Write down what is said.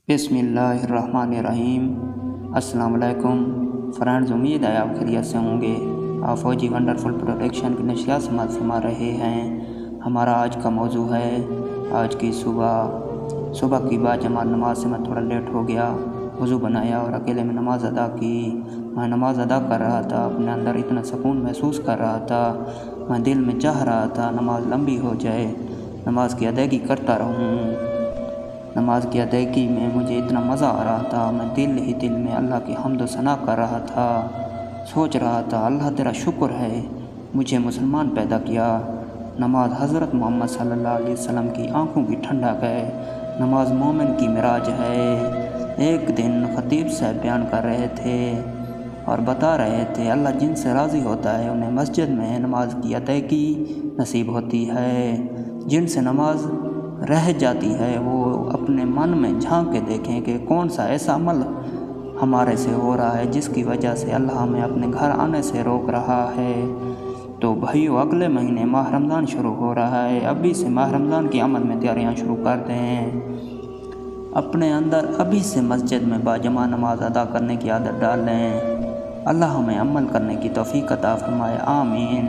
बिस्मिल्लाहिर्रहमानिर्रहीम। अस्सलाम वालेकुम फ्रेंड्स, उम्मीद है आप खैरियत से होंगे। आप फौजी वंडरफुल प्रोटेक्शन की नशियात फरमा रहे हैं। हमारा आज का मौजू है, आज की सुबह की बाजमात नमाज से मैं थोड़ा लेट हो गया। वज़ू बनाया और अकेले में नमाज़ अदा की। मैं नमाज़ अदा कर रहा था, अपने अंदर इतना सुकून महसूस कर रहा था। मैं दिल में चाह रहा था नमाज लंबी हो जाए, नमाज की अदायगी करता रहूँ। नमाज की अदायगी में मुझे इतना मज़ा आ रहा था, मैं दिल ही दिल में अल्लाह की हम्द व सना कर रहा था। सोच रहा था, अल्लाह तेरा शुक्र है मुझे मुसलमान पैदा किया। नमाज हज़रत मोहम्मद सल्लल्लाहु अलैहि वसल्लम की आंखों की ठंडक है। नमाज मोमिन की मिराज है। एक दिन ख़तीब साहब बयान कर रहे थे और बता रहे थे, अल्लाह जिनसे राज़ी होता है उन्हें मस्जिद में नमाज की अदायगी नसीब होती है। जिनसे नमाज रह जाती है वो अपने मन में झांक के देखें कि कौन सा ऐसा अमल हमारे से हो रहा है जिसकी वजह से अल्लाह हमें अपने घर आने से रोक रहा है। तो भाइयों, अगले महीने माह रमज़ान शुरू हो रहा है। अभी से माह रमज़ान की अमल में तैयारियां शुरू कर दें। अपने अंदर अभी से मस्जिद में बाजमा नमाज अदा करने की आदत डालें। अल्लाह हमें अमल करने की तौफीक अता फरमाए। आमीन।